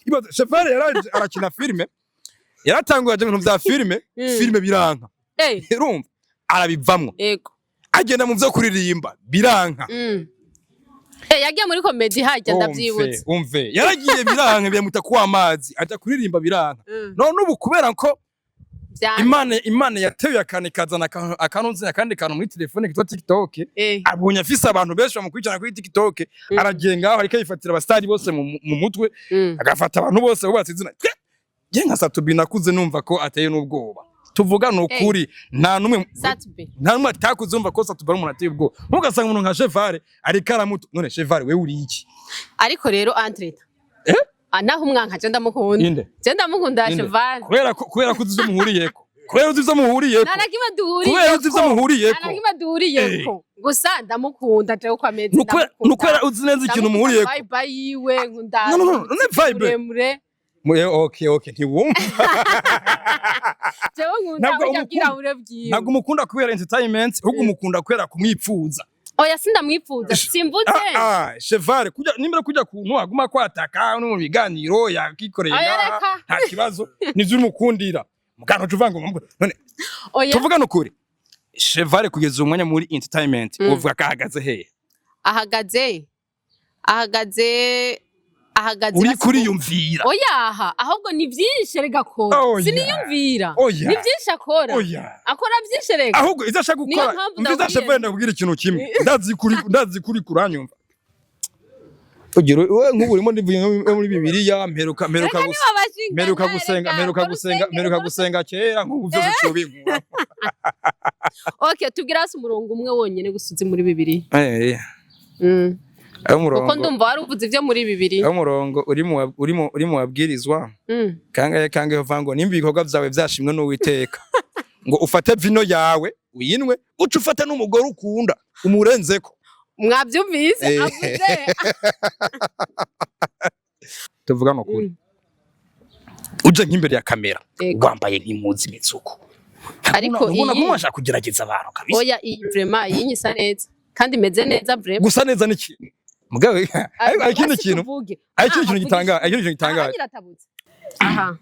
ibaze Chevalier yaraje arakina filme yaratanguye ibintu vya filme biranka urumva arabivamwo yego agenda mu vyo kuririmba biranka yagiye muri comedy hajya ndavyibutse umve yaragiye biranka byamuta kwa amazi aja kuririmba biranka none ubu kubera ko Imana yatewe akane kazana akanunze akandi kantu muri telefone kitwa TikTok abonye afise abantu benshi bamukurikirana kuri TikTok aragenga aho ariko yifatira abastari bose mu mutwe agafata abantu bose bubatse izina je nka Satubi nakuze numva ko ateye n'ubwoba tuvuga n'ukuri nta numwe atakuzumva ko Satubi ari umuntu ateye ubwoba ntugasanga umuntu nka Chevalier ari karamuto none Chevalier wewe uri iki ariko rero Andreta naho umwanka je ndamukunda je ndamukunda Chevalier kubera ko uzi muhuriyeko kubera uzi muhuriyeko narakiba duhuriyeko kubera uzi muhuriyeko narakiba duhuriyeko gusa ndamukunda je uko ameze nukwera uzi neza ikintu muhuriyeko bye bye yiwe nkunda no vibe okay ntiwumva jewe nkunda kugira urebwiye ntabwo umukunda kubera entertainment ahubwo umukunda kubera kumwipfuza oya sindamwipfuza simvuze Chevalier nimero kujya kuntu aguma kwataka no mu biganiro yakikoreye nta kibazo nivyo umukundira mugano cuvanga none tuvuga n'ukuri Chevalier kugeza umwanya muri entertainment uvuga ko ahagaze he ahagaze uri kuriyumvira oya ahubwo ni byinshi rega ko siniyumvira ni byinshi akora byinshi rega ahubwo izashaka gukora mbiza Chevalier ndakubwira ikintu kimwe ndazi kuri kuranyumva ugiro we nk'uburimo ndivuye muri Bibiliya mperuka gusenga kera nk'ubuvyo cyobingura okay tubwirase umurongo umwe wonyene gusuzi muri Bibiliya umurongo uko ndumva wari uvuze ivyo muri Bibiliya umurongo uri mu wabwirizwa kangaye vango nimba ibikorwa vyawe vyashimwe n'Uwiteka ngo ufate vino yawe uyinwe uca ufata n'umugore ukunda umurenzeko mwabyumvise avuze tuvuga n'ukuri uje nk'imbere ya kamera wambaye nk'impuzu mitsuko ariko ubona ko mwashaka kugerageza abantu kabisa oya iyi vraiment iyi nyisa neza kandi meze neza vraiment gusa neza n'iki mugabe ikindi kintu gitangaje aha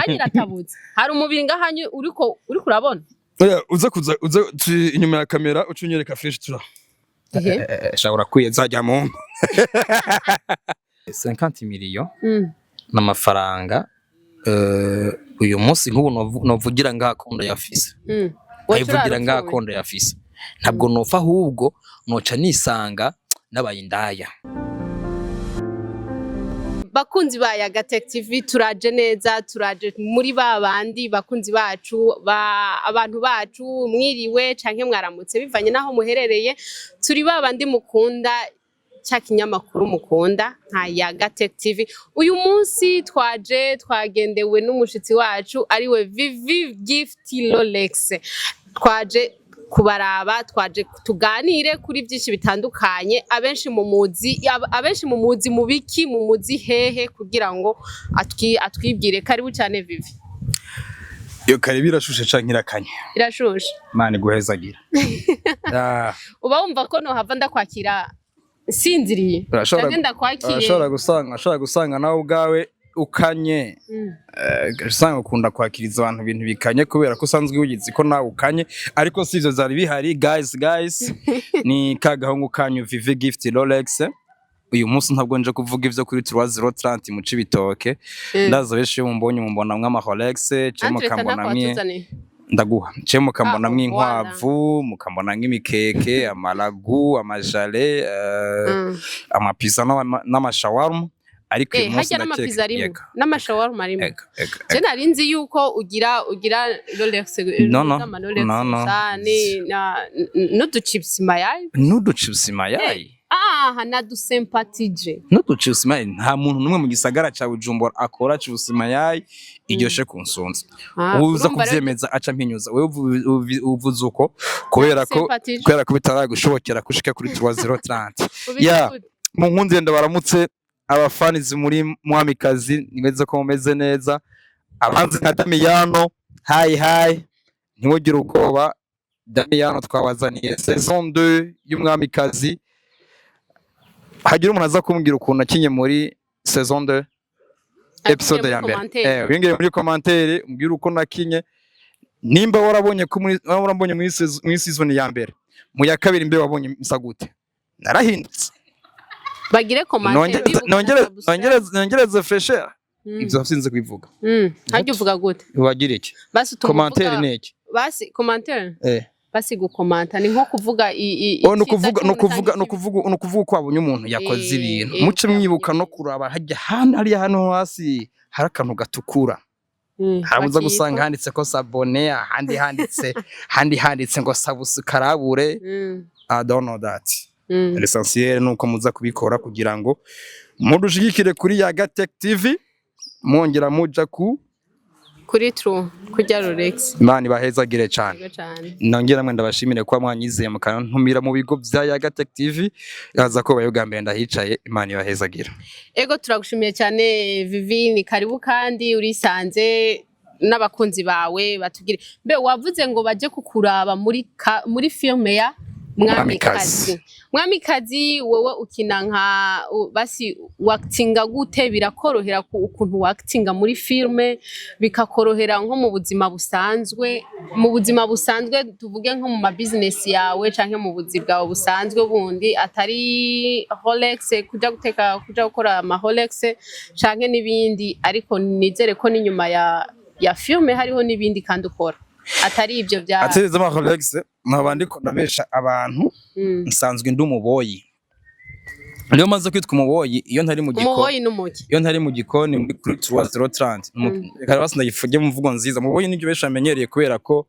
agiratabutse hari umubiri ngahanyu uriko urabona uza inyuma ya kamera ucunyereka fresh tura shawura kwiye zajya mu 50 millions n'amafaranga uyu munsi nk'ubu novugira ngakondo yafise ayivugira ngakondo yafise ntabwo nofa ahubwo noca nisanga n'abayindaya bakunzi ba Yagatech TV turaje neza turaje muri babandi bakunzi bacu abantu bacu mwiriwe canke mwaramutse bivanye naho muherereye turi babandi mukunda cya kinyamakuru mukunda nka Yagatech TV uyu munsi twagendewe n'umushitsi wacu ariwe Vivi Gift Rolex twaje kubaraba twaje tuganire kuri byinshi bitandukanye abenshi mu muzi mu biki mu muzi hehe kugira ngo atwibwire karibu cyane Vivi iyo karibu irashushe canke irakanye irashushe mani guhezagira uba wumva ko no hava ndakwakira sinziriye ashobora gusanga nawe ubwawe ukanye usanga ukunda kwakiriza abantu ibintu bikanye kubera ko usanzwe wigize ko nawe ukanye ariko sivyo zari bihari guys ni kagahungu kanyu Vivi Gift Rolex uyu munsi ntabwo nje kuvuga ivyo kuri 3030 mu Cibitoke ndazo benshi mumbonye mumbona mwama Rolex cemo kambona mwe ndaguha cemo kambona mwe inkwavu mukambona nk'imikeke amalagu amajale amapizza n'amashawarma ariko uyu munsi ndakeka n'amashawarma arimo je narinzi yuko ugira Rolex n'uduchips mayayi nadusympathije n'uduchips mayayi nta muntu numwe mu gisagara ca Bujumbura akora chips mayayi iryoshe kunsonza uza kuvyemeza aca mpinyuza wewe uvuze uko kubera ko bitaragushobokera kushika kuri 3030 mu nkunzi ndabaramutse abafanizi muri mwamikazi nimeze ko mumeze neza abanzi nka Damiyano hi ntiwogire ubwoba Damiyano twabazaniye saison 2 y'umwamikazi hagira umuntu aza kumbwira ukuntu akinye muri saison 2 episode ya mbere wingire muri commentaire umbwira uko nakinye nimba warabonye ko warabonye muri season ya mbere mu ya kabiri mbe wabonye misagute narahindutse bagire commentaire nongereze fresher ibyo sinze kwivuga hajye uvuga gute wagira iki basi commentaire neki basi commentaire basi gukomanta ni nko kuvuga no kuvuga ko abonye umuntu yakoze ibintu muce mwibuka no kuraba hajya hano hasi harakantu gatukura harabuza gusanga handitse ko sabone handitse ngo sabusikarabure I don't know that l'essentiel nuko muza kubikora kugira ngo mudushigikire kuri ya Gatech TV mwongera muja kuri true kujya Rolex Imana bahezagire cyane nongera mwe ndabashimire kwa mwanyizeye mukantumira mu bigo bya ya Gatech TV yaza ko bayogambye ndahicaye Imana bahezagire ego turagushimiye cyane Vivi ni karibu kandi urisanze n'abakunzi bawe batugire mbe wavuze ngo baje kukuraba muri filme ya Mwamikazi wowe ukina nka basi actinga gute birakorohera ukuntu actinga muri filme bikakorohera nko mu buzima busanzwe tuvuge nko mu business yawe canke mu buzima bwawe busanzwe bundi atari Rolex kuja gukora ama Rolex canke nibindi ariko nizere ko n'inyuma ya filme hariho nibindi kandi ukora atari ibyo bya ateze ama Rolex nabandi ko ndabesha abantu nsanzwe ndumuboyi Leo maze kwitwa umuboyi iyo ntari mu gikoni umuboyi n'umuki iyo ntari mu gikoni muri 30 kandi basi ndagifuge mu mvugo nziza umuboyi nibyo besha amenyereye kubera ko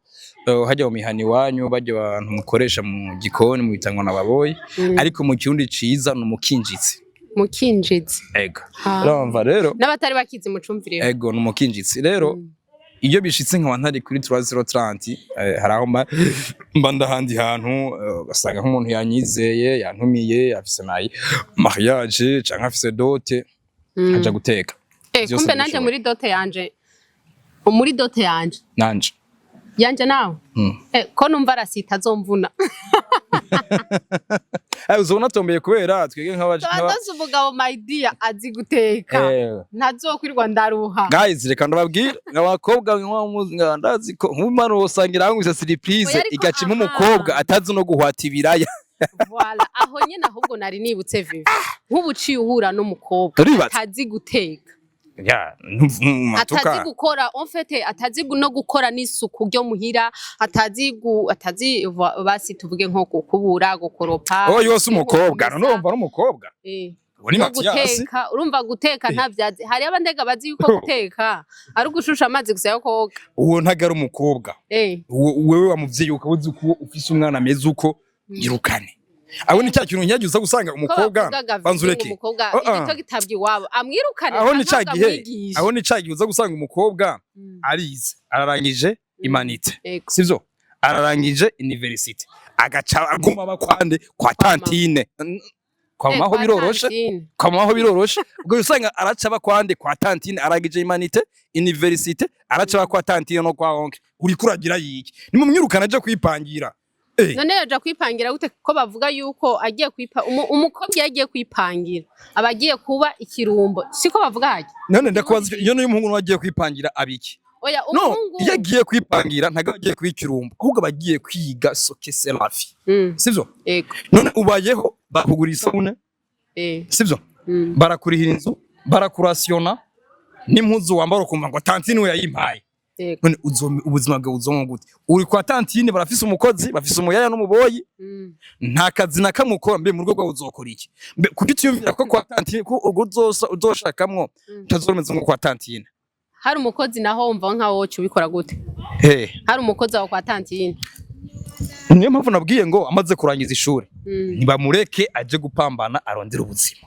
hajya mu mihani wanyu bajya abantu mukoresha mu gikoni mu bitangwa n'ababoyi ariko mu kirundi ciza n'umukinjitsi ego urumva rero n'abatari bakizi mucumvire ego n'umukinjitsi rero iyo bishitse nka ntari kuri 30 haraho mba ndahandi hantu basanga nk'umuntu yanyizeye yantumiye afise mariage canke afise dote aja guteka kumbe nanje muri dote yanje yanje nawe ko numva arasita azomvuna uzobona tombeye kubera twege nk'abaje umugabo my dear azi guteka ntazokwirwa ndaruha guys reka ndababwira abakobwa ndazi ko nk'umwana wosangira hangwise surprise igacima umukobwa atazi no guhwata ibiraya voilà aho nyene ahubwo nari nibutse Vivi nk'ubuciye uhura n'umukobwa atazi guteka atazi gukora en fait atazi no gukora n'isuku ryo muhira atazi basi tuvuge nko kubura gukoropa yose umukobwa numva n'umukobwa guteka urumva guteka ntavyazi hari abandega bazi yuko guteka ari ugushusha amazi gusa yo koga uwo ntagara umukobwa wewe wamuvyeyi ukabuze uko ufise umwana ameze uko yirukane aho ni cya kintu nyagiza gusanga umukobwa banzureke igito gitabye iwabo amwirukane aho ni cyagiye uza gusanga umukobwa arize ararangije imanite sivyo ararangije university agaca aguma bakwande kwa tantine kwa maho biroroshe ubwo usanga araca bakwande kwa tantine arangije imanite university araca bakwa tantine no kwa onke uri kuragira yiki ni mu mwirukana aje kwipangira none yaje kwipangira gute ko bavuga yuko agiye umukobwa yagiye kwipangira abagiye kuba ikirumbo siko bavuga haje none ndakubaza iyo n'umuhungu wagiye kwipangira abiki oya umuhungu yagiye kwipangira ntago agiye kwikirumbo ahubwo bagiye kwiga soke selafi sivyo none ubayeho bakugura isabune sivyo barakurihira inzu barakurasiona n'impuzu wambara ukumva ngo tantine we yayimpaye none ubuzima bwawe uzongo gute uri kwa tantine barafise umukozi bafise umuyaya n'umuboyi nta kazi na kamwe ukora mbe mu rwego rwawe uzokora iki kuko utiyumvira ko kwa tantine ko uzoshakamwo utazomeze nko kwa tantine hari umukozi naho wumva nka wowe ubikora gute hari umukozi aho kwa tantine niyo mpamvu nabwiye ngo amaze kurangiza ishuri ntibamureke aje gupambana arondera ubuzima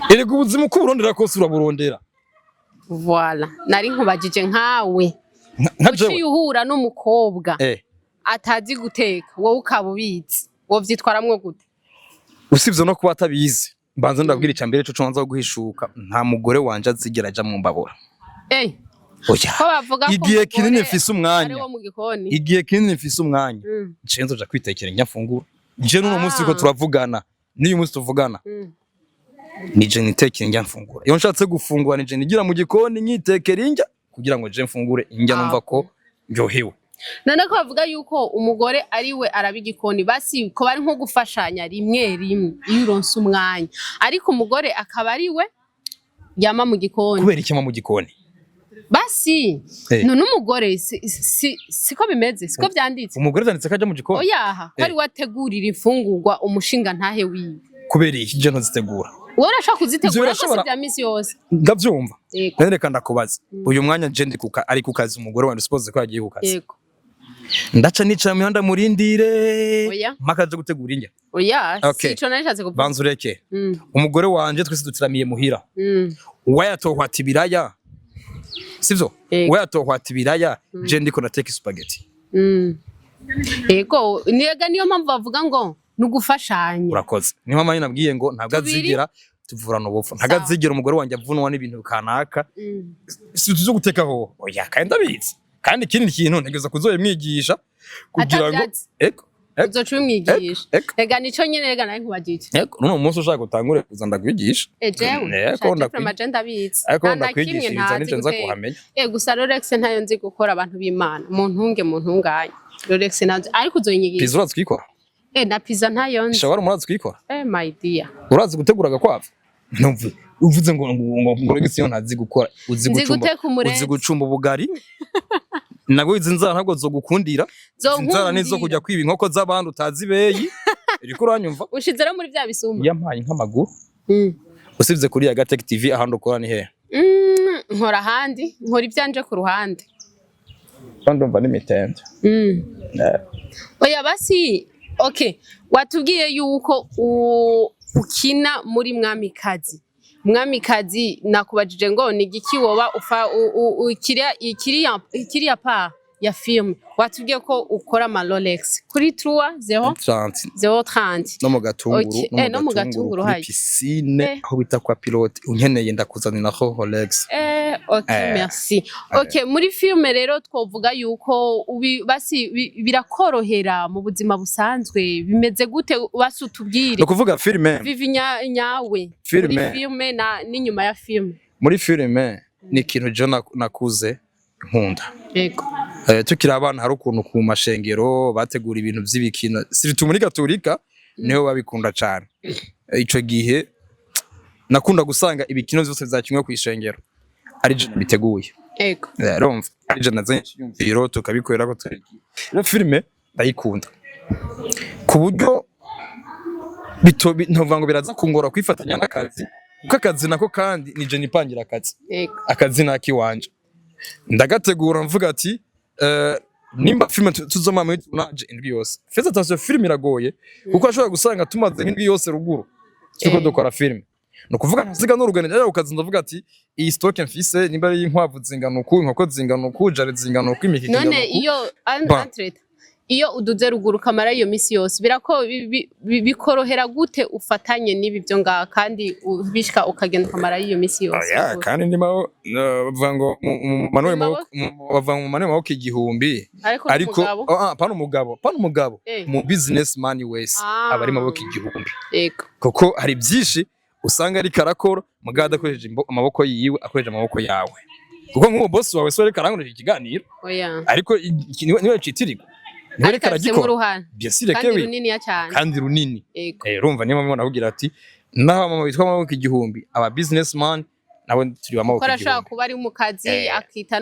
erega ubuzima uko urondera kose uraburondera voilà nari nkubajije nkawe uciye uhura n'umukobwa atazi guteka wowe ukabubizi wo vyitwaramwe gute usibye no kuba atabizi mbanza ndabwira icambere cyo conza guhishuka nta mugore wanje azigera aja mu mbabura ko bavuga ko igihe kinini mfise umwanya igihe kinini mfise umwanya cenzo ja kwitekera nyafungura je n'uno munsi ko turavugana niyo munsi tuvugana nije nitekera indya mfungura iyo nshatse gufungura nije nigira mu gikoni nkitekera indya kugira ngo je mfungure indya numva ko ryohewe. None ko bavuga yuko umugore ari we araba igikoni basi ko bari nko gufashanya rimwe rimwe iyo uronse umwanya ariko umugore akaba ari we yama mu gikoni. Kubera iki mu gikoni basi none umugore siko bimeze siko byanditse umugore zanditse kaje mu gikoni oyaha ko ari wategurira imfungurwa umushinga ntahe wiwe. Kubera iki je ntozitegura wowe urashaka kuzitegura ko bya misi yose ndavyumva none reka ndakubaza uyu mwanya je ndi ari ku kazi umugore wandi suppose ko yagiye ku kazi yego ndaca nica mihanda murindire makaje gutegura indya oya sico narishatse kuvuga banzu reke umugore wanje twese dutiramiye muhira wayatohwata ibiraya sivyo wayatohwata ibiraya je ndiko nateka spaghetti yego niyo mpamvu bavuga ngo nugufashanya. Urakoze niyo mpamvu nabwiye ngo ntabwo azigira tuvurana ubupfu ntabwo azigira umugore wanje avunwa n'ibintu kanaka si tuzo gutekaho oya kandi abizi kandi ikindi kintu ntegeza kuzoyemwigisha kugira ngo uzoca umwigisha rega nico nyene rega naye nkubagije none umunsi ushaka gutangure kuza ndakwigisha jewe ndakwigisha abizi ariko ndakwigisha nico nza kuhamenya gusa Rolex ntayo nzi gukora abantu b'Imana mu ntunganye Rolex nazo ariko uzoyinyigisha pizza urazi kwikora na pizza ntayo nzi shawara murazi kwikora my dear urazi gutegura gakwavu numva uvuze ngo Rolex yo ntazi gukora uzi gucumba ubugari nago izi nzara ntabwo zogukundira inzara nizo kujya kwiba inkoko z'abandi utazi beyi iriko uranyumva ushizera muri bya bisuma yampaye nk'amaguru usibye kuri ya Gatech TV ahandi ukora ni he nkora handi nkora ibyanje ku ruhande ndumva n'imitende oya basi okay watubwiye yuko ukina muri mwamikazi nakubajije ngo ni giki woba ufa ikiriya pa ya film watubwiye ko ukora ama Rolex kuri 030 no mu gatunguru hayi piscine aho bita kwa pilote unkeneye ndakuzanira ho Rolex okay merci okay muri film rero twovuga yuko basi birakorohera mu buzima busanzwe bimeze gute basi utubwire no kuvuga filme vivinya nyawe filme na n'inyuma ya film muri filme ni ikintu je nakuze nkunda yego tukiri abana hari ukuntu ku mashengero bategura ibintu by'ibikino siritu muri Gatolika niho babikunda cyane ico gihe nakunda gusanga ibikino byose byakinwe ku ishengero ari je biteguye yego urumva ari je nazanyumviro tukabikorera ko turi no filme ndayikunda ku buryo ntovuga ngo biraza kungora kwifatanya n'akazi kuko akazi nako kandi ni je nipangira akazi naki wanje ndagategura mvuga ati nimba filme tuzoma muri tunaje indwi yose feza attention filme iragoye kuko ashobora gusanga tumaze indwi yose ruguru cyuko dukora filme no kuvuga nziga n'urugane rero ukazi ndavuga ati iyi stock mfise nimba ari inkwavu zingana uku inkoko zingana uku jare zingana uku imikiki none iyo entrete iyo uduze ruguru kamara iyo misi yose birako bikorohera gute ufatanye nibi byo nga kandi ubishika ukagenda kamara iyo misi yose kandi ndimo bavuga ngo bava mu manuwe maboko igihumbi ariko pana umugabo mu businessman wese abari maboko igihumbi kuko hari byinshi usanga ari karakora mugada akoresheje amaboko yiwe akoresheje amaboko yawe kuko nk'uwo boss wawe so reka rangurisha ikiganiro ariko niwe citirirwa ariko karagikora byasire kewe kandi runini urumva niyo mama navugira ati naho mama bitwa amaboko igihumbi aba businessman nawe turi amaboko igihumbi korashaka kuba ari mu kazi akita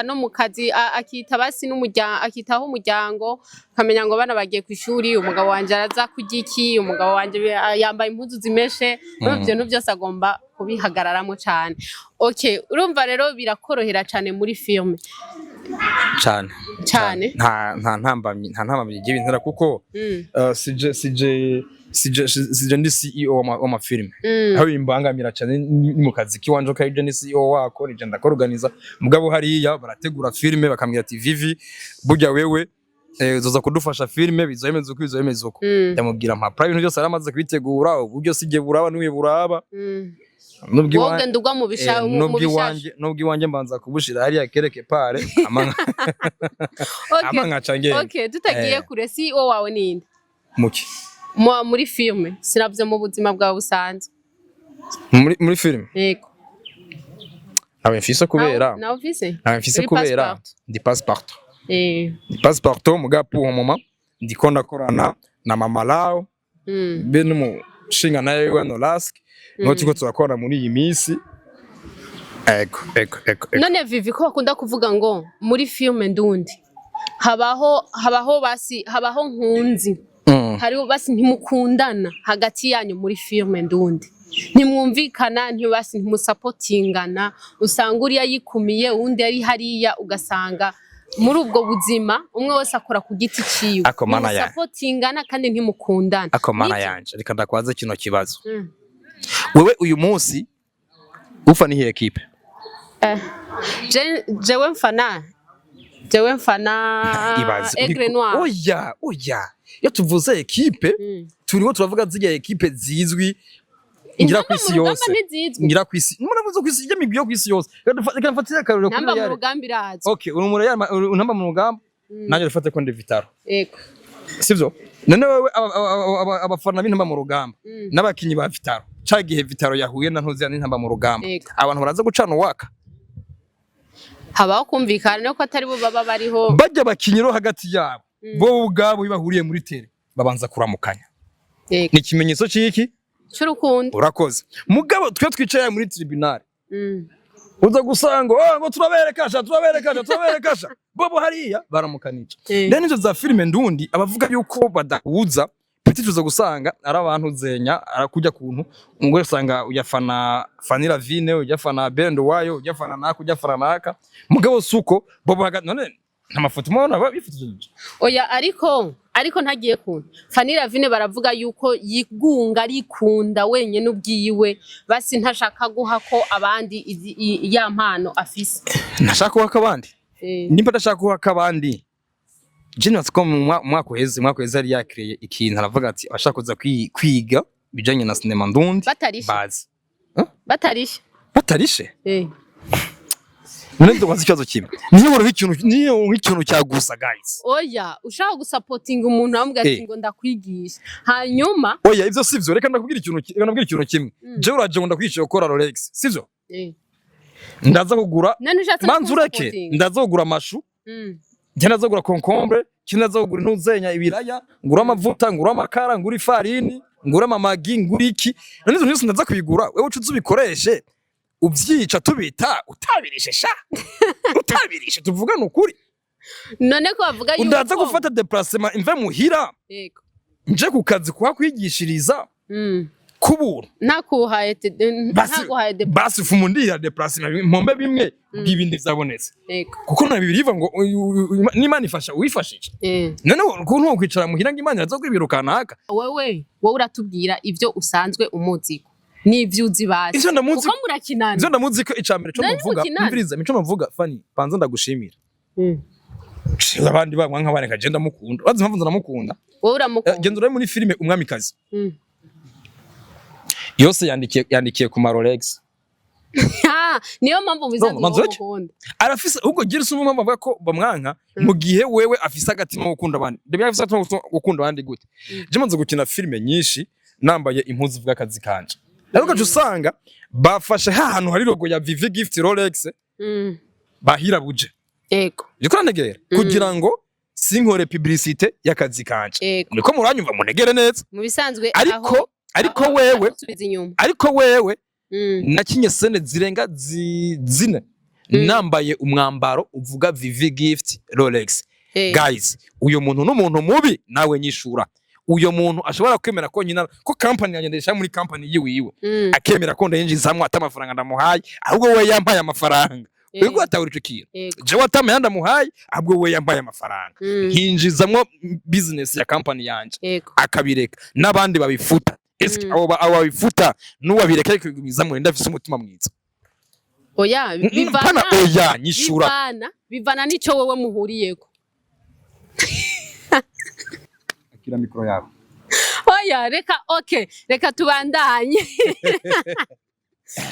no mu kazi akita basi n'umuryango akitaho umuryango kamenya ngo bana bagiye ku ishuri umugabo wanje araza kugiki umugabo wanje yambaye impuzu zimeshe ibyo byose agomba kubihagararamo cyane okay urumva rero birakorohera cyane muri filme cyane nta ntambamye igihe bintera kuko sije ndi CEO wa filme aho imbangamira cyane mu kazi kiwanje ko ari CEO wako nije ndakorganiza mugabo hariya barategura filme bakambwira ati Vivi burya wewe uzoza kudufasha filme bizoyemeza uko ndamubwira mpa private byose aramaze kwitegura uburyo sije buraba niwe buraba nubwi wanje mbanza kubushira hariya kereke pare amanga cange okay tutagiye kure CEO wawe ninde muki muri filme sinavuze mu buzima bwawe busanzwe muri film yego nawe mfise kubera nawe mfise nawe mfise kubera ndi passepartout ndi passepartout mugapu uwo mama ndiko ndakorana na mama lao be n'umushinga nawe wa Rolex ngo tuko turakora muri iyi minsi ego none Vivi ko bakunda kuvuga ngo muri film ndundi habaho basi habaho nkunzi hariho basi ntimukundana hagati yanyu muri film ndundi ntimwumvikana ntibasi ntimusapotingana usanga uriya yikumiye undi ari hariya ugasanga muri ubwo buzima umwe wese akora ku giti ciwe ntimusapotingana kandi ntimukundana akomana yanje reka ndakwaza kino kibazo wewe uyu munsi ufana iyi equipe jewe mfana Aigle Noir oya iyo tuvuze equipe turiho turavuga zijya equipe zizwi ngira kwisi yose ngira kwisi muravuze kwisi ijya migyo kwisi yose reka mfatire akarero kuri namba mu rugamba irazo okay unamba mu rugamba nanjye rufate ko ndi Vitaro yego sivyo none wewe abafana b'intamba mu rugamba n'abakinyi ba Vitaro cagihe Vitaro yahuye na ntuzi n'intamba mu rugamba abantu baraza gucana waka habaho kumvikana no ko atari bo baba bariho bajya bakinyiro hagati yabo bo ubwabo bahuriye muri tele babanza kuramukanya ni ikimenyetso cy'iki cy'urukundo urakoze mugabo twe twicaye muri tribunal uza gusanga ngo turaberekasha bobo hariya baramukanica then izo za filime ndundi abavuga yuko badahuza petit tuza gusanga ari abantu zenya arakujya kuntu ngo usanga uyafana Fanira Vine uyafana Bendo wayo uyafana naka uyafana naka mugabo suko bobo hagati none amafoto mubona bifitije oya ariko ntagiye kuntu Fanira Vine baravuga yuko yigunga arikunda wenye n'ubwiyiwe basi ntashaka guha ko abandi ya mpano afise ntashaka guha abandi nimba ndashaka guha abandi Genius ko mwako heze ari yakreye ikintu aravuga ati ashaka kuza kwiga bijanye na cinema ndundi bazi batarishe none ndabaza ikibazo kimwe niyo nk'ikintu cyagusa guys oya ushaka gusapotinga umuntu amubwira ati ngo ndakwigisha hanyuma oya ivyo sivyo reka ndakubwira ikintu kimwe je uraje ngo ndakwigisha gukora Rolex sivyo ndaza kugura manzureke ndaza kugura amashu ndaza kugura concombre ndaza kugura ntuzenya ibiraya ngura amavuta ngura amakara ngura ifarini ngura amagi ngura iki none izo nyose ndaza kubigura wewe ucuze ubikoreshe ubyica tubita utabirishe tuvugana ukuri none ko bavuga yuko ndaza gufata déplacement imve muhira yego nje ku kazi kwa kwigishiriza kubura nakuhaye basi fumundira déplacement mpombe bimwe bw'ibindi byabonetse kuko na bibiriva ngo n'Imana ifasha uwifashije none ukuntu kwicara muhira ngo Imana iraza kwibirukana haka wowe uratubwira ivyo usanzwe umuziko n'ivyuzi basi uko murakinana ivyo ndamuzi ko icambere cyo muvuga umviriza mico muvuga Fani panza ndagushimira abandi bamwe nk'abaneka je ndamukunda bazi mpamvu ndamukunda wowe uramukunda genda uri muri filime umwamikazi yose yandikiye ku Rolex niyo mpamvu bizamukunda arafise ubwo gira usumwe mpamvu avuga ko bamwanka mu gihe wewe afise agatima wo gukunda abandi ndebe afise agatima wo gukunda abandi gute je manze gukina filime nyinshi nambaye impuzu vuga akazi kanje ariko usanga bafashe hantu hari logo ya Vivi Gift Rolex bahira buje yego yiko negera kugira ngo sinkore publicité y'akazi kanje niko muranyumva munegere neza mu bisanzwe ariko wewe nakinye sene zirenga zine nambaye umwambaro uvuga Vivi Gift Rolex guys uyo muntu n'umuntu mubi nawe nyishura uyo muntu ashobora kwemera ko nyina ko company yangendesha muri company yiwiwe akemera ko ndayinjizamwe atamafaranga ndamuhaye ahubwo we yampaye amafaranga Wego atawuri cyo kintu. Je watama yanda muhaye ahubwo we yambaye amafaranga. Hinjizamwo business ya company yanje. Akabireka nabandi babifuta. Eske abo babifuta nuwabireka kwigumizamwe wenda afise umutima mwiza. Oya bivana oya nyishura. Bivana nico wewe muhuriyeko. Akira mikro yabo. Oya reka tubandanye.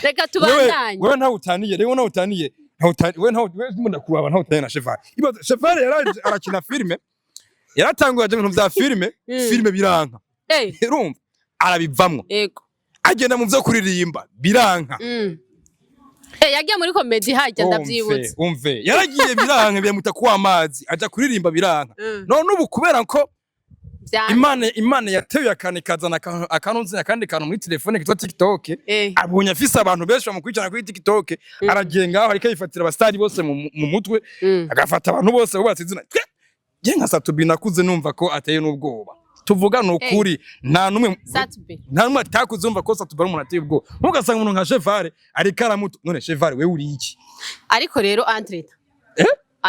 Reka tubandanye. Wewe nta utaniye, rero nta utaniye. Wewe munda kuraba nta utaniye na Chevalier. Ibaze Chevalier arakina filme. Yaratanguye ibintu bya filme biranka. Urumva? Arabivamwo. Yego. agenda mu vyo kuririmba biranka. Yagiye muri comedy hajya ndavyibutse. Umve yaragiye biranka byamuta ku amazi aja kuririmba biranka. None ubu kubera ko Imana yatewe akane kazana akanunzi akandi kantu muri telefone kitwa TikTok abonye afise abantu benshi bamukurikirana kuri TikTok aragenga aho ariko yifatira abastari bose mu mutwe agafata abantu bose bubatse izina je nka Satubi nakuze numva ko ateye n'ubwoba tuvuga n'ukuri nta numwe atakuzumva ko Satubi ari umuntu ateye ubwoba mugasanga umuntu nka Chevare ari karamuto none Chevare we uri iki ariko rero Andreta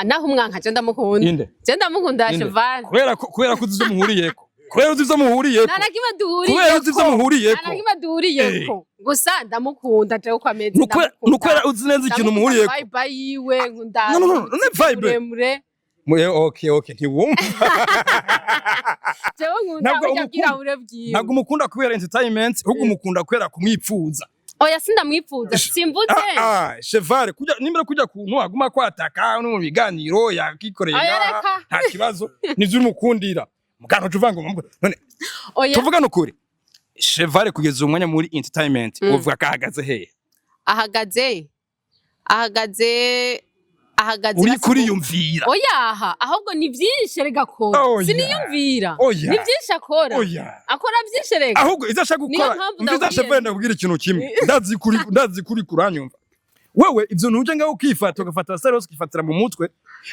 naho umwanka je ndamukunda je ndamukunda Chevare kubera ko uzi muhuriyeko kubera uzi muhuriyeko narakiba duhuriyeko kubera uzi muhuriyeko narakiba duhuriyeko gusa ndamukunda je uko ameze nukwera uzi neza ikintu muhuriyeko bye bye yiwe nkunda no vibe okay ntiwumva jewe nkunda kugira urebwiye ntabwo umukunda kubera entertainment ahubwo umukunda kubera kumwipfuza oya sindamwipfuza simvuze Chevare kujya nimero kujya kuntu aguma kwataka no mu biganiro yakikoreye nta kibazo nivyo umukundira mugano cuvanga none tuvuga n'ukuri Chevare kugeza umwanya muri entertainment uvuga ko ahagaze he ahagaze uri kuriyumvira oya ahubwo ni byinshi rega ko siniyumvira ni byinshi akora byinshi rega ahubwo izashaka gukora mviza Chevare ndakubwira ikintu kimwe ndazi kuri kuranyumva wewe ivyo ntuje ngaho ukifata ugafata serious ukifatira mu mutwe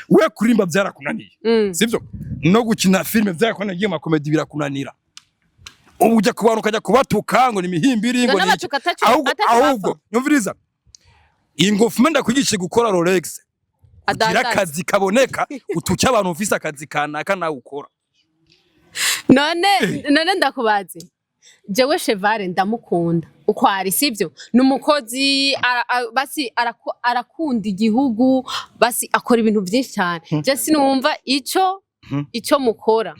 we kurimba byarakunaniye sivyo no gukina filme byarakunaniye ma comedy birakunanira ubu ujya kubantu ukajya kubatuka ngo ni mihimbiri ngo ni ahubwo nyumviriza ingofuma ndakwigisha gukora Rolex agira akazi kaboneka utucya abantu ufise akazi kanaka nawe ukora none ndakubaze jewe Chevare ndamukunda uko ari sivyo numukozi basi arakunda igihugu basi akora ibintu byinshi cyane je sinumva ico mukora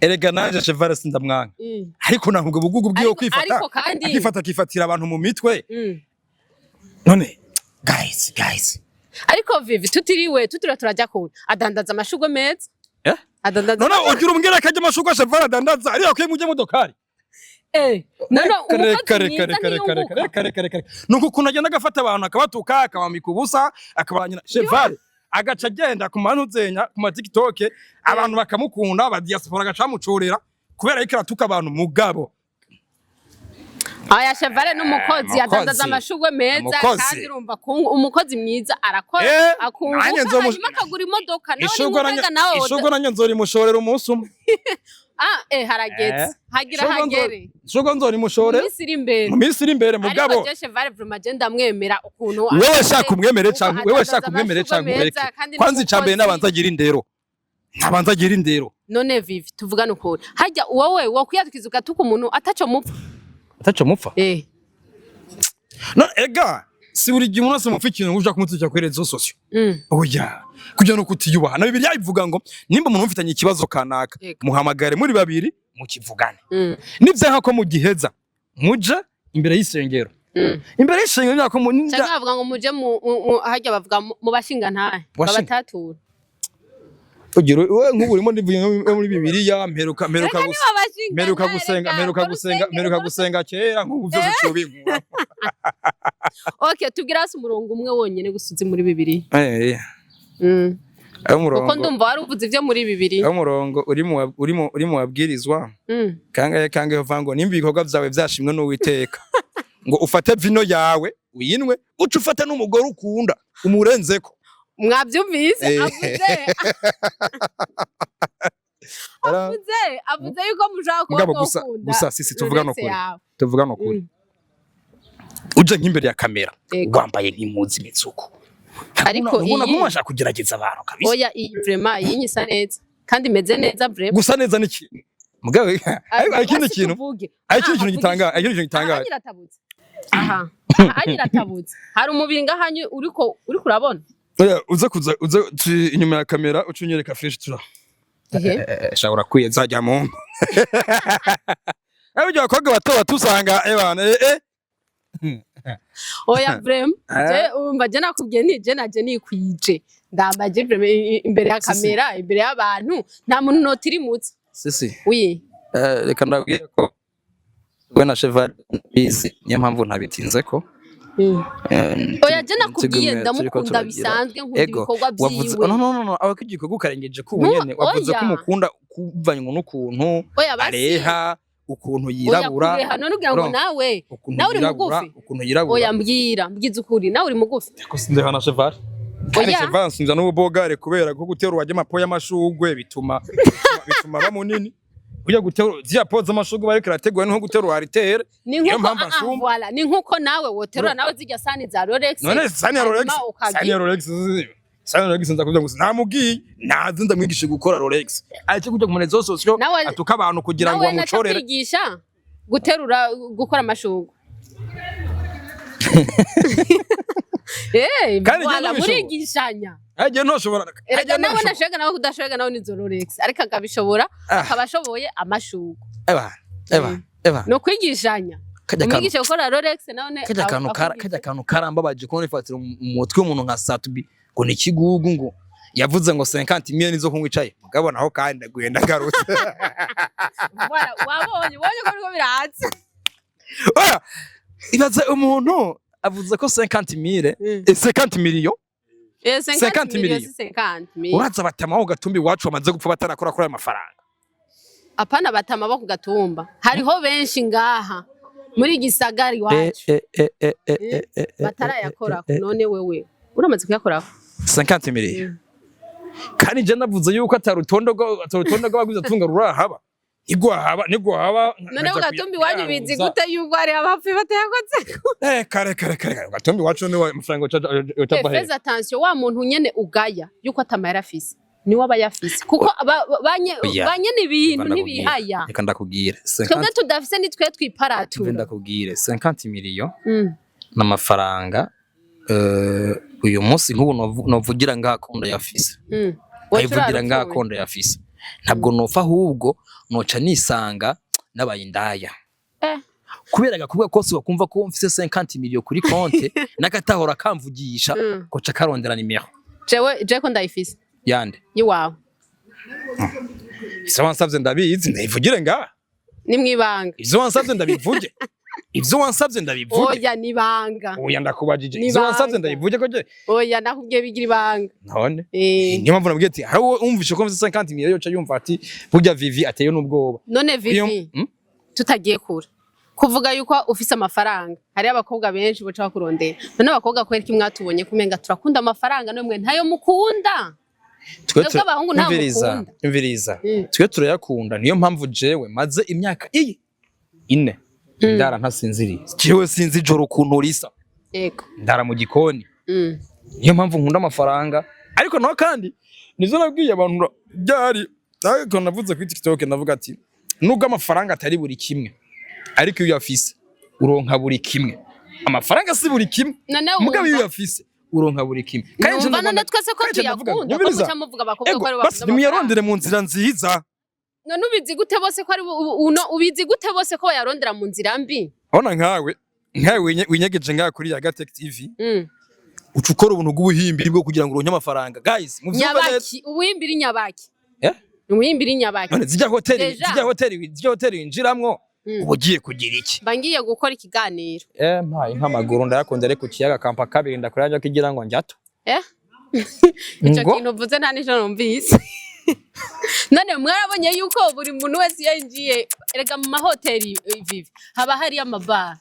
erega naje Chevare sindamwanga ariko nahubwo bugugu bwiyo kwifata akifatira abantu mu mitwe none guys ariko Vivi tutiriwe turajya kure adandaza amashugwe meza adandaza none ugira umbwira akajya amashugwe Chevare adandaza ari akwiye mujye modokari kare nuko kunagenda agafata abantu akabatuka akabamika ubusa akabanyira Chevare agaca agenda ku manuzenya ku ma TikTok abantu bakamukunda aba diaspora agacamucorera kubera yiko aratuka abantu mugabo aya Chevare n'umukozi adandaza amashugwe meza kandi urumva umukozi mwiza arakora akunguka hanyuma akagura imodoka nawe ishugwe nanyo nzori mushorera umunsi umwe harageze hagere ishugwe nzori mushore mu minsi iri imbere mugabo ariko Chevare vraiment je ndamwemera ukuntu wewe shaka umwemere canke ureke kwanza icambere nabanza agira indero none Vivi tuvugana ukuri hajya wowe wokwiyadukiza ugatuka umuntu ataco mupfa no ega si buri gihe umuntu mupfa ikintu uja kumutuka kuri rezo sosio oya kugira no kutiyubaha na Bibiliya ivuga ngo nimba umuntu mufitanye ikibazo kanaka muhamagare muri babiri mukivugane nivyo nkako mu giheza muje imbere y'isengero imbere y'isengero nyako mu ninja bavuga ngo muje hajya bavuga mu bashinga ntahe babatatura ugira we nk'ubu urimo ndivuye muri Bibiliya mperuka gusenga kera nk'ubu byose cyobinkuba okay tubwira hasi umurongo umwe wonyene gusuzi muri Bibiliya umurongo uko ndumva wari uvuze ivyo muri Bibiliya umurongo uri mu wabwirizwa kangahe vango nimba ibikorwa byawe byashimwe n'Uwiteka ngo ufate vino yawe uyinwe uca ufata n'umugore ukunda umurenzeko mwabyumvise avuze yuko mushaka kuba gusa sisi tuvuga no kuri uje nk'imbere ya kamera wambaye nk'impuzu mitsuko ariko ubona ko mwashaka kugerageza abantu kabisa oya vraiment iyi nyisa neza kandi meze neza vraiment gusa neza niki mugabo ikindi kintu gitangaje aha iratabutse hari umubiri ngahanyu uriko urabona uza inyuma ya kamera ucunyereka fresh tura shawura kwiye nzajya mu abijya bakobwa bato tusanga ebana oya vrem je umva je nakubwiye nije naje nikwije ndambaje vrem imbere ya kamera imbere y'abantu nta muntu notirimutse sisi oui reka ndabwiye ko we na cheval bizi niyo mpamvu ntabitinzeko. Oya je nakubwiye ndamukunda bisanzwe nkunda ibikorwa byiwe. No abakigikorwa ukarengeje ko ubunyene wavuze ko umukunda kuvanywe n'ukuntu areha ukuntu yirabura. Oya none ugira ngo nawe uri mugufi. Ukuntu yirabura. Oya mbwiza ukuri nawe uri mugufi. Ko sindeha na cheval. Oya cheval sinza n'ubogare kubera ko gutera waje mapo y'amashugwe bituma bamunini. Kuya gutera zya poza amashugwe bari karategwa nko gutera arateye. Niyo mpamvu asumba. Voilà ni nkuko nawe woterura nawe zijya sani za Rolex. None sani ya Rolex. Sani ya Rolex. Sani ya Rolex nza kuvuga ngo namugiye nazi ndamwigisha gukora Rolex. Ariko kujya ku marezo sosyo atuka abantu kugira ngo bamucorere. Nawe kwigisha guterura gukora amashugwe. Voilà murigishanya. Aje ntoshobora. Aje nawe nashega nawe kudashega nawe ni Rolex ariko akabishobora akabashoboye amashugwe. Eba. No kwigishanya. Umwigisha gukora Rolex naone kajya kantu karambabaje ko nifatira umutwe w'umuntu nka Satubi ngo ni kigugu ngo yavuze ngo 50 millions zo kumwicaye mugabo naho kandi agwenda garutse. Voilà wabonye ko biko biratse. Oya ibaze umuntu avuze ko 50 millions 50 millions uraza batama ho gatumbi wacu bamaze gupfa batarakora kuri amafaranga. Apana batama bo kugatumba hariho benshi ngaha muri gisagari wacu batarayakora none wewe uramaze kuyakora 50 millions kandi je navuze yuko atarutondo rw'abaguze tunga rurahaba nigwahaba none ugatumbi wanyu bizi gute yuko ari abapfi batayakoze kare ugatumbi wacu ni amafaranga utava he. Fais attention wa muntu nyene ugaya yuko atamara afise ni wabayafise kuko banye n'ibintu ntibihaya. Reka ndakubwire twebwe tudafise nitwe twiparatura. Ndakubwire 50 millions n'amafaranga uyu munsi nk'ubu novugira ngakondo yafise. Ayivugira ngakondo yafise. Ntabwo nofa ahubwo noca nisanga nabaye indaya. Kubera gakubwa kose wakumva ko mfise 50 millions kuri konte nakatahora kamvugisha ko ca karondera nimero. Je ko ndayifise. Yande. Yiwawe. Izo wansavye ndabizi ndayivugire nga. Ni mwibanga. Izo wansavye ndabivuge. Ivyo wansavye ndabivuge. Oya nibanga. Oya ndakubajije. Izo wansavye ndabivuge ko je. Oya ndakubwiye bigira ibanga. None. Niyo mpamvu nabwiye ati hawo umvishe ko mfise 50 millions yoca yumva ati burya Vivi ateye n'ubwoba. None Vivi tutagiye kure. Kuvuga yuko ufise amafaranga hari abakobwa benshi boca bakurondera. None abakobwa kwera ki mwatubonye kumenga turakunda amafaranga no mwe ntayo mukunda. Imviriza twe turayakunda niyo mpamvu jewe maze imyaka 4 ndara ntasinziriye jewe sinzi ijoro ukuntu risa ndara mu gikoni niyo mpamvu nkunda amafaranga ariko naho kandi nizo nabwiye abantu byari ariko navuze kuri TikTok navuga ati nubwo amafaranga atari buri kimwe ariko iyo yafise uronka buri kimwe amafaranga si buri kimwe mugabo iyo yafise uronka buri kimwe kandi none twese ko tuyakunda ko muca muvuga bakobwa ko ari basi nimuyarondere mu nzira nziza. None ubizi gute bose ko ari ubizi gute bose ko bayarondera mu nzira mbi. Ona nkawe winyegeje ngaha kuri ya Gatech TV ucukora ubuntu bw'ubuhimbiri bwo kugira ngo uronke amafaranga guys muvyumva neza ubuhimbiri nyabaki ubuhimbiri nyabaki none zijya hoteli winjiramwo ubugiye kugira iki bangiye gukora ikiganiro mpaye nk'amaguru ndayakunda ariko kiyaga kampa kabiri ndakuranja kugira ngo njyato ico kintu uvuze nta nico numvise. None mwarabonye yuko buri muntu wese yinjiye erega mu mahoteli Vivi haba hari amabara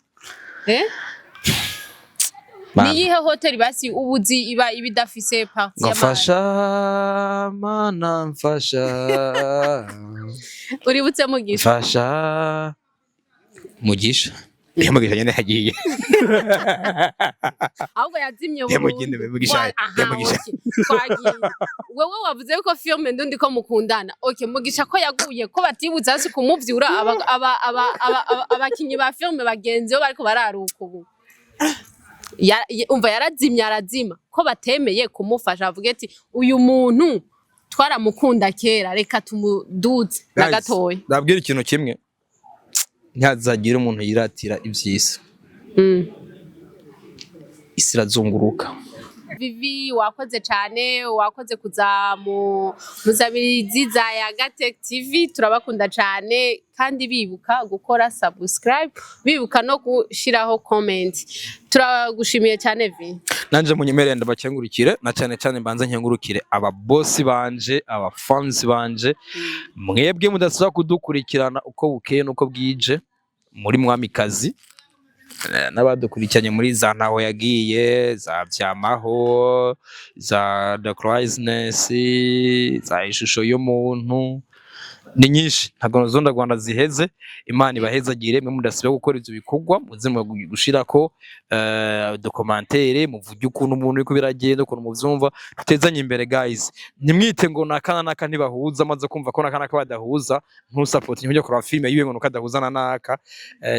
niyihe hoteli basi ubuzi iba ibidafise party y'amara mfasha mana mfasha uributse mugisha mfasha mugisha yamugisha nyene hagiye ahubwo yazimye mugisha wewe wavuze ko filme ndundi ko mukundana mugisha ko yaguye ko batibutse hasi kumuvyura abakinyi ba filme bagenzi bo bariko bararuka ubu umva yarazimye arazima ko batemeye kumufasha avuga ati uyu muntu twaramukunda kera reka tumuduze na gatoya. Ndabwira ikintu kimwe ntihazagira umuntu yiratira ivyisa isi irazunguruka Vivi wakoze cyane, wakoze kuza mu muzabirizi za Yagatech TV, turabakunda cyane kandi bibuka gukora subscribe, bibuka no gushiraho comment. Turagushimiye cyane Vi. Nanje munyemerere ndabakengurukire na cyane cyane mbanze nkengurukire aba boss banje, aba fans banje, mwebwe mudasaba kudukurikirana uko bukeye nuko bwije muri mwamikazi, n'abadukurikiranye muri za ntaho yagiye, za byamaho, za the crisis, za ishusho y'umuntu, ni nyinshi ntabwo zonda Rwanda ziheze. Imana ibahezagire mwe mudasiba gukora ivyo bikorwa, muze gushirako documentaire, muvuge ukuntu umuntu uriko biragenda, ukuntu muvyumva, tutezanye imbere guys. Nimwite ngo nakana naka ntibahuza, maze kumva ko nakana badahuza, ntusupport nkujya kora filme yiwe ngo nukadahuzana naka.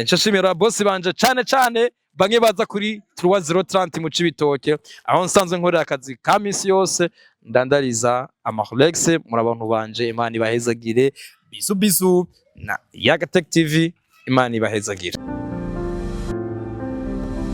Nshashimira boss banje cyane cyane bamwe baza kuri 3030 mu Cibitoke, aho nsanzwe nkorera akazi ka misi yose, ndandariza ama Rolex. Muri abantu banje, Imana ibahezagire, bisu bisu na Yagatech TV, Imana ibahezagire.